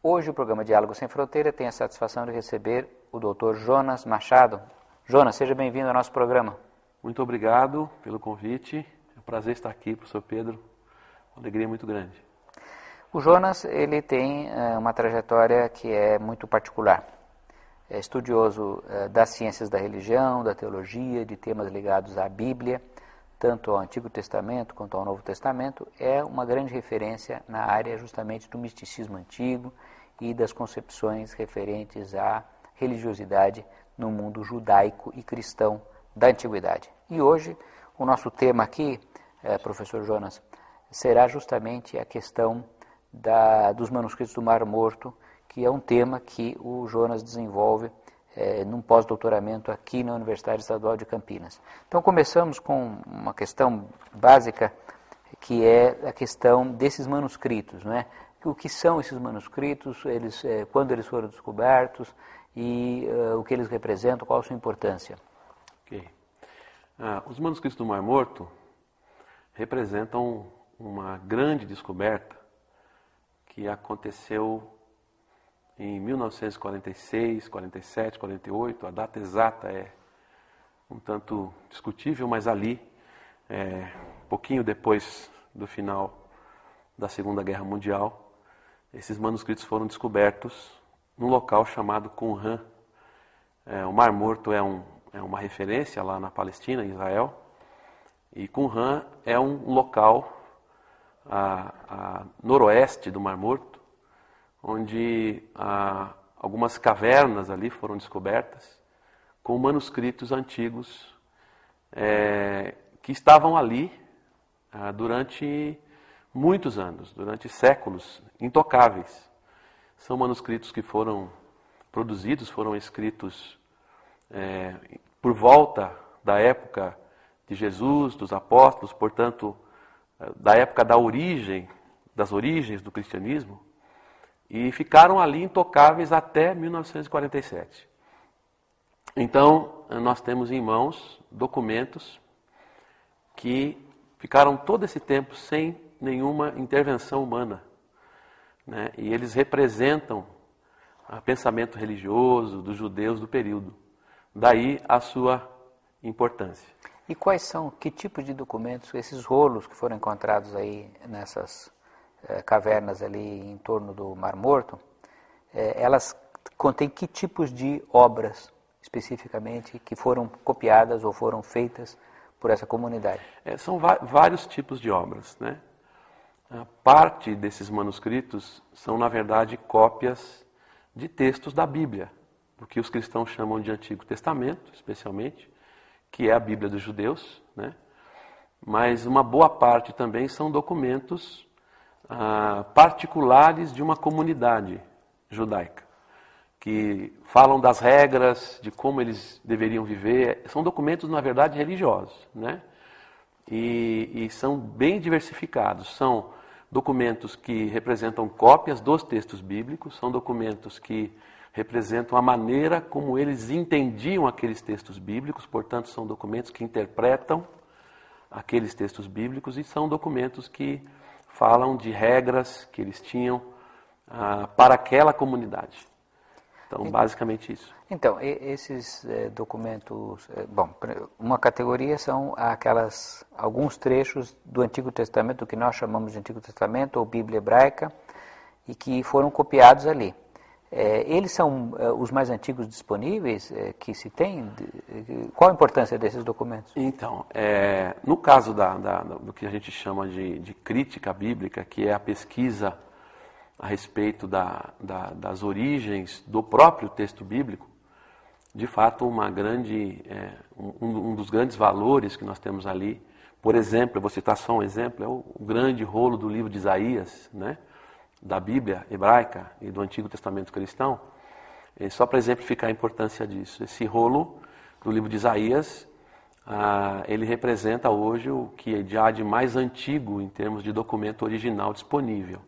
Hoje o programa Diálogo Sem Fronteira tem a satisfação de receber o Dr. Jonas Machado. Jonas, seja bem-vindo ao nosso programa. Muito obrigado pelo convite. É um prazer estar aqui, professor Pedro. Uma alegria muito grande. O Jonas, ele tem uma trajetória que é muito particular. É estudioso das ciências da religião, da teologia, de temas ligados à Bíblia, tanto ao Antigo Testamento quanto ao Novo Testamento. É uma grande referência na área justamente do misticismo antigo e das concepções referentes à religiosidade no mundo judaico e cristão da Antiguidade. E hoje, o nosso tema aqui, professor Jonas, será justamente a questão dos manuscritos do Mar Morto, que é um tema que o Jonas desenvolve num pós-doutoramento aqui na Universidade Estadual de Campinas. Então, começamos com uma questão básica, que é a questão desses manuscritos, não é? O que são esses manuscritos, quando eles foram descobertos e o que eles representam, qual a sua importância? Ok. Os manuscritos do Mar Morto representam uma grande descoberta que aconteceu em 1946, 47, 48. A data exata é um tanto discutível, mas ali, pouquinho depois do final da Segunda Guerra Mundial, esses manuscritos foram descobertos num local chamado Qumran. O Mar Morto é uma referência lá na Palestina, em Israel, e Qumran é um local a noroeste do Mar Morto, onde algumas cavernas ali foram descobertas com manuscritos antigos que estavam ali durante muitos anos, durante séculos, intocáveis. São manuscritos que foram produzidos, foram escritos por volta da época de Jesus, dos apóstolos, portanto, da época das origens do cristianismo, e ficaram ali intocáveis até 1947. Então, nós temos em mãos documentos que ficaram todo esse tempo sem nenhuma intervenção humana, né? E eles representam o pensamento religioso dos judeus do período. Daí a sua importância. E que tipos de documentos, esses rolos que foram encontrados aí nessas cavernas ali em torno do Mar Morto, elas contêm que tipos de obras, especificamente, que foram copiadas ou foram feitas por essa comunidade? São vários tipos de obras, né? Parte desses manuscritos são, na verdade, cópias de textos da Bíblia, o que os cristãos chamam de Antigo Testamento, especialmente, que é a Bíblia dos judeus, né? Mas uma boa parte também são documentos particulares de uma comunidade judaica, que falam das regras, de como eles deveriam viver. São documentos, na verdade, religiosos, né? E são bem diversificados. São documentos que representam cópias dos textos bíblicos, são documentos que representam a maneira como eles entendiam aqueles textos bíblicos, portanto, são documentos que interpretam aqueles textos bíblicos, e são documentos que falam de regras que eles tinham para aquela comunidade. Então, basicamente isso. Então, esses documentos, uma categoria são alguns trechos do Antigo Testamento, o que nós chamamos de Antigo Testamento ou Bíblia Hebraica, e que foram copiados ali. Eles são os mais antigos disponíveis que se tem? Qual a importância desses documentos? Então, no caso do que a gente chama de crítica bíblica, que é a pesquisa a respeito das origens do próprio texto bíblico, de fato, um dos grandes valores que nós temos ali, por exemplo, eu vou citar só um exemplo, é o grande rolo do livro de Isaías, né? Da Bíblia hebraica e do Antigo Testamento cristão, só para exemplificar a importância disso. Esse rolo do livro de Isaías, ele representa hoje o que há de mais antigo em termos de documento original disponível.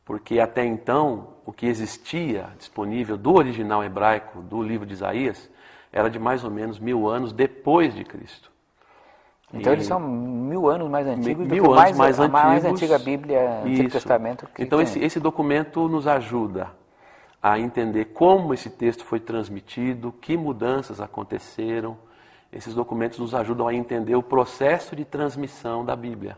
Porque até então, o que existia disponível do original hebraico do livro de Isaías era de mais ou menos 1000 anos depois de Cristo. Então eles são 1000 anos mais antigos do que a mais antiga Bíblia, Antigo Testamento. Então esse documento nos ajuda a entender como esse texto foi transmitido, que mudanças aconteceram. Esses documentos nos ajudam a entender o processo de transmissão da Bíblia,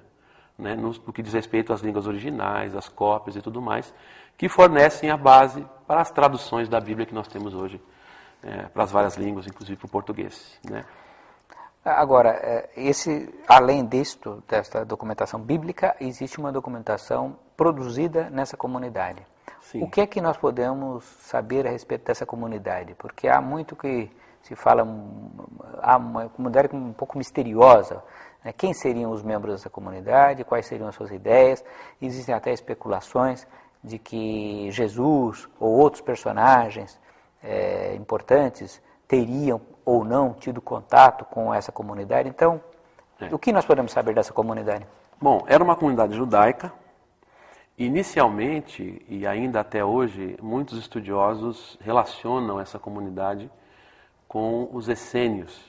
né, no que diz respeito às línguas originais, às cópias e tudo mais, que fornecem a base para as traduções da Bíblia que nós temos hoje, para as várias línguas, inclusive para o português, né? Agora, além desta documentação bíblica, existe uma documentação produzida nessa comunidade. Sim. O que é que nós podemos saber a respeito dessa comunidade? Porque há muito que se fala, há uma comunidade um pouco misteriosa, né? Quem seriam os membros dessa comunidade, quais seriam as suas ideias? Existem até especulações de que Jesus ou outros personagens importantes teriam ou não tido contato com essa comunidade. Então, o que nós podemos saber dessa comunidade? Bom, era uma comunidade judaica. Inicialmente, e ainda até hoje, muitos estudiosos relacionam essa comunidade com os essênios,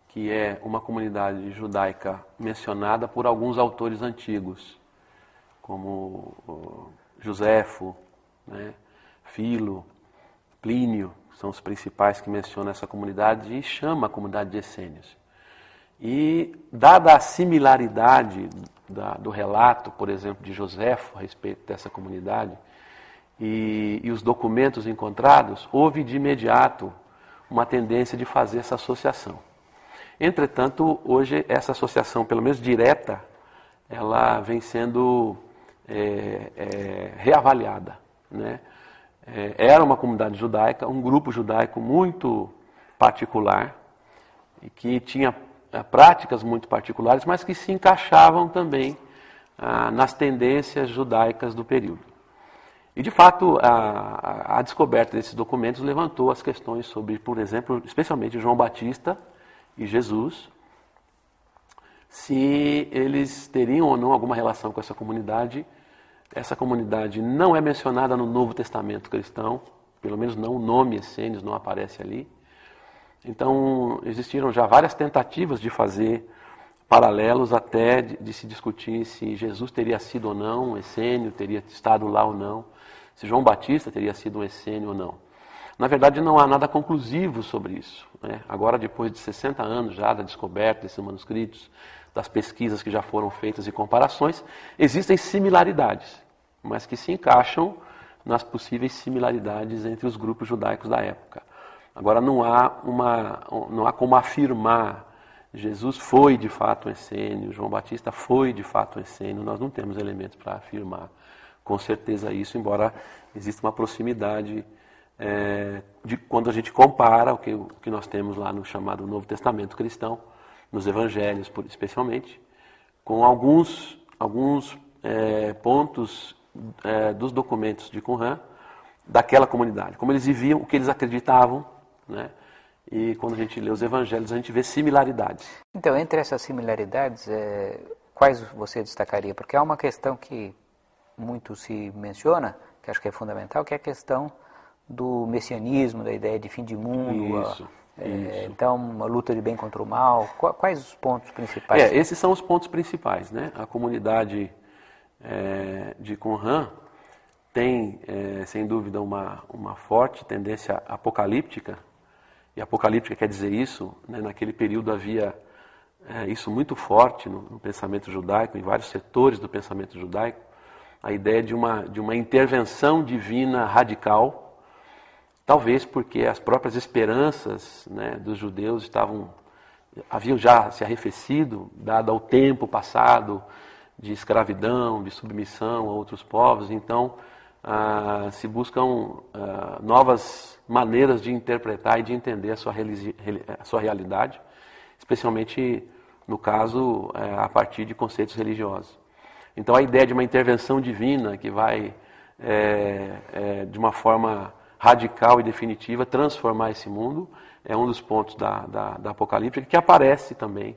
que é uma comunidade judaica mencionada por alguns autores antigos, como Joséfo, né, Filo, Plínio, são os principais que mencionam essa comunidade e chama a comunidade de essênios. E, dada a similaridade do relato, por exemplo, de Joséfo a respeito dessa comunidade e os documentos encontrados, houve de imediato uma tendência de fazer essa associação. Entretanto, hoje essa associação, pelo menos direta, ela vem sendo reavaliada, né? Era uma comunidade judaica, um grupo judaico muito particular, e que tinha práticas muito particulares, mas que se encaixavam também nas tendências judaicas do período. E, de fato, a descoberta desses documentos levantou as questões sobre, por exemplo, especialmente João Batista e Jesus, se eles teriam ou não alguma relação com essa comunidade. Essa comunidade não é mencionada no Novo Testamento cristão, pelo menos não o nome essênios não aparece ali. Então, existiram já várias tentativas de fazer paralelos até de se discutir se Jesus teria sido ou não um essênio, teria estado lá ou não, se João Batista teria sido um essênio ou não. Na verdade, não há nada conclusivo sobre isso, né? Agora, depois de 60 anos já da descoberta desses manuscritos, das pesquisas que já foram feitas e comparações, existem similaridades, mas que se encaixam nas possíveis similaridades entre os grupos judaicos da época. Agora, não há como afirmar Jesus foi de fato um essênio, João Batista foi de fato um essênio, nós não temos elementos para afirmar com certeza isso, embora exista uma proximidade de quando a gente compara o que nós temos lá no chamado Novo Testamento cristão, nos evangelhos especialmente, com alguns pontos dos documentos de Qumran daquela comunidade, como eles viviam, o que eles acreditavam, né? E quando a gente lê os evangelhos, a gente vê similaridades. Então, entre essas similaridades, quais você destacaria? Porque há uma questão que muito se menciona, que acho que é fundamental, que é a questão do messianismo, da ideia de fim de mundo. Isso. Então, uma luta de bem contra o mal. Quais os pontos principais? Esses são os pontos principais, né? A comunidade de Qumran tem, sem dúvida, uma forte tendência apocalíptica. E apocalíptica quer dizer isso, né? Naquele período havia isso muito forte no pensamento judaico, em vários setores do pensamento judaico, a ideia de uma intervenção divina radical. Talvez porque as próprias esperanças, né, dos judeus haviam já se arrefecido, dado ao tempo passado de escravidão, de submissão a outros povos. Então, se buscam novas maneiras de interpretar e de entender a sua realidade, especialmente, no caso, a partir de conceitos religiosos. Então, a ideia de uma intervenção divina que vai, de uma forma radical e definitiva, transformar esse mundo, é um dos pontos da Apocalipse, que aparece também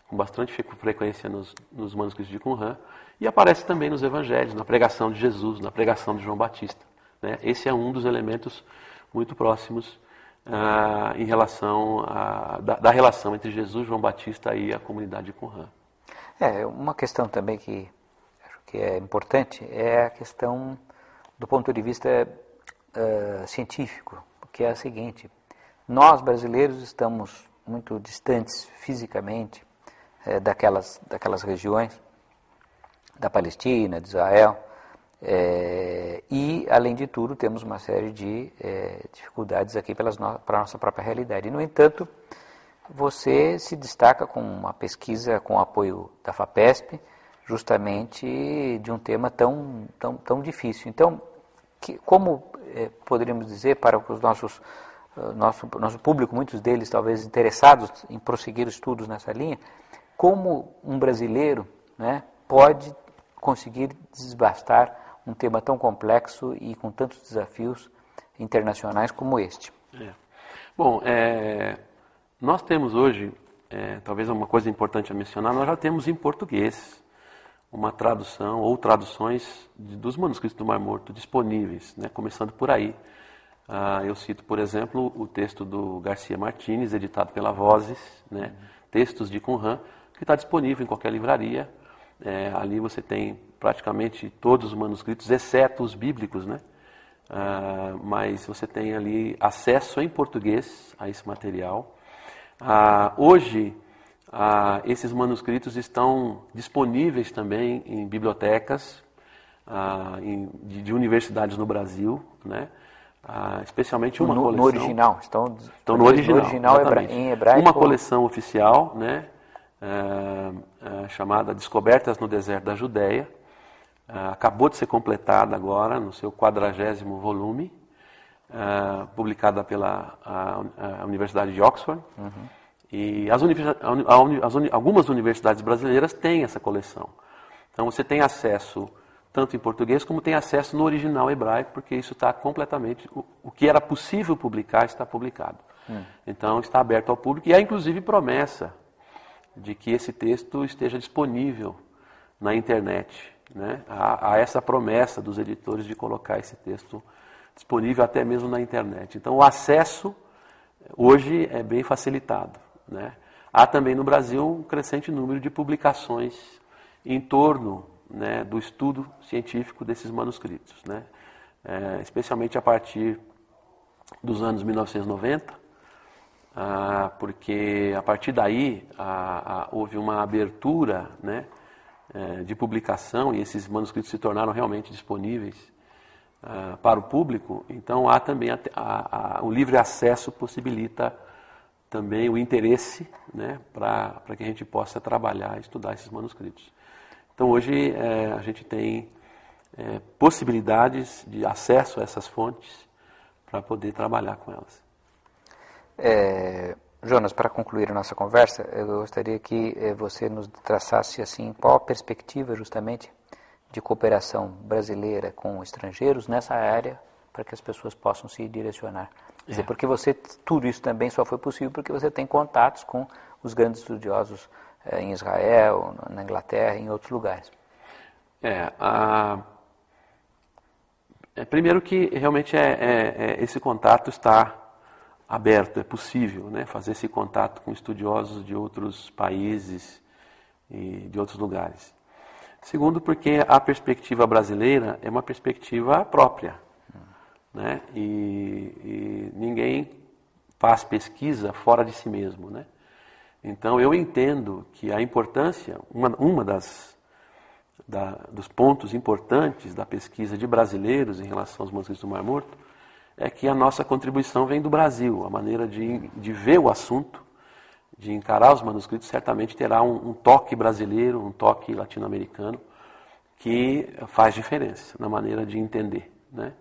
com bastante frequência nos manuscritos de Qumran, e aparece também nos evangelhos, na pregação de Jesus, na pregação de João Batista, né? Esse é um dos elementos muito próximos em relação da relação entre Jesus, João Batista e a comunidade de Qumran. Uma questão também que acho que é importante é a questão do ponto de vista científico, que é a seguinte: nós brasileiros estamos muito distantes fisicamente daquelas regiões da Palestina, de Israel, e, além de tudo, temos uma série de dificuldades aqui para a nossa própria realidade. E, no entanto, você se destaca com uma pesquisa com o apoio da FAPESP, justamente de um tema tão difícil. Então, como poderíamos dizer para os nosso público, muitos deles talvez interessados em prosseguir estudos nessa linha, como um brasileiro, né, pode conseguir desbastar um tema tão complexo e com tantos desafios internacionais como este? Bom, nós temos hoje, talvez uma coisa importante a mencionar, nós já temos em português uma tradução ou traduções dos manuscritos do Mar Morto disponíveis, né, começando por aí. Eu cito, por exemplo, o texto do Garcia Martínez, editado pela Vozes, né, Textos de Qumran, que está disponível em qualquer livraria. Ali você tem praticamente todos os manuscritos, exceto os bíblicos, né? Mas você tem ali acesso em português a esse material. Hoje, esses manuscritos estão disponíveis também em bibliotecas de universidades no Brasil, né? Especialmente uma coleção. No original. Estão no original em hebraico. Uma coleção oficial, né? Chamada Descobertas no Deserto da Judéia. Acabou de ser completada agora no seu 40º volume, publicada pela Universidade de Oxford. E algumas universidades brasileiras têm essa coleção. Então você tem acesso tanto em português como tem acesso no original hebraico, porque isso está completamente... O que era possível publicar está publicado. Então está aberto ao público e há inclusive promessa de que esse texto esteja disponível na internet, né? Há essa promessa dos editores de colocar esse texto disponível até mesmo na internet. Então o acesso hoje é bem facilitado, né? Há também no Brasil um crescente número de publicações em torno, né, do estudo científico desses manuscritos, né? Especialmente a partir dos anos 1990, porque a partir daí houve uma abertura, né, de publicação e esses manuscritos se tornaram realmente disponíveis para o público. Então há também o livre acesso possibilita também o interesse, né, para que a gente possa trabalhar e estudar esses manuscritos. Então hoje a gente tem possibilidades de acesso a essas fontes para poder trabalhar com elas. Jonas, para concluir a nossa conversa, eu gostaria que você nos traçasse assim, qual a perspectiva justamente de cooperação brasileira com estrangeiros nessa área, para que as pessoas possam se direcionar. Quer dizer, porque tudo isso também só foi possível porque você tem contatos com os grandes estudiosos em Israel, na Inglaterra e em outros lugares. Primeiro que realmente esse contato está aberto, é possível, né, fazer esse contato com estudiosos de outros países e de outros lugares. Segundo, porque a perspectiva brasileira é uma perspectiva própria, né, e ninguém faz pesquisa fora de si mesmo, né? Então eu entendo que a importância, dos pontos importantes da pesquisa de brasileiros em relação aos manuscritos do Mar Morto é que a nossa contribuição vem do Brasil. A maneira de ver o assunto, de encarar os manuscritos, certamente terá um toque brasileiro, um toque latino-americano, que faz diferença na maneira de entender, né,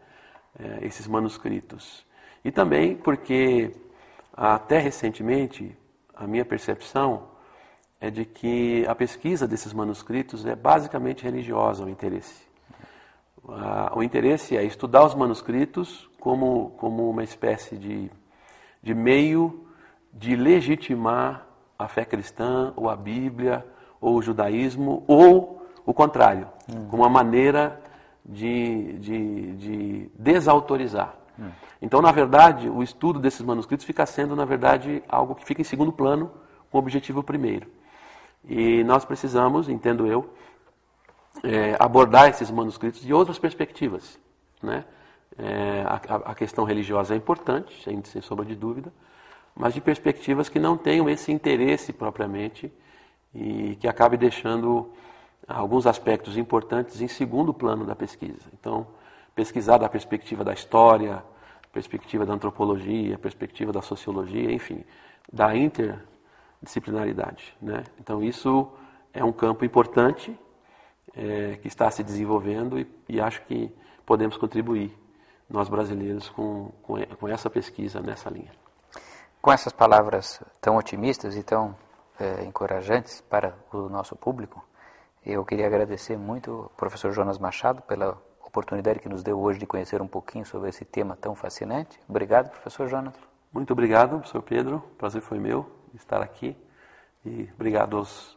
esses manuscritos. E também porque, até recentemente, a minha percepção é de que a pesquisa desses manuscritos é basicamente religiosa, o interesse. O interesse é estudar os manuscritos como uma espécie de meio de legitimar a fé cristã, ou a Bíblia, ou o judaísmo, ou o contrário, como uma maneira de desautorizar. Então, na verdade, o estudo desses manuscritos fica sendo, na verdade, algo que fica em segundo plano com o objetivo primeiro. E nós precisamos, entendo eu, abordar esses manuscritos de outras perspectivas, né? A questão religiosa é importante, sem sombra de dúvida, mas de perspectivas que não tenham esse interesse propriamente e que acabe deixando alguns aspectos importantes em segundo plano da pesquisa. Então, pesquisar da perspectiva da história, perspectiva da antropologia, perspectiva da sociologia, enfim, da interdisciplinaridade, né? Então, isso é um campo importante que está se desenvolvendo e acho que podemos contribuir, nós brasileiros, com essa pesquisa nessa linha. Com essas palavras tão otimistas e tão encorajantes para o nosso público, eu queria agradecer muito ao professor Jonas Machado pela oportunidade que nos deu hoje de conhecer um pouquinho sobre esse tema tão fascinante. Obrigado, professor Jonas. Muito obrigado, professor Pedro. O prazer foi meu estar aqui. E obrigado aos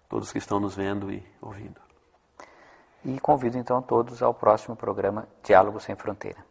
todos que estão nos vendo e ouvindo. E convido então todos ao próximo programa Diálogo Sem Fronteira.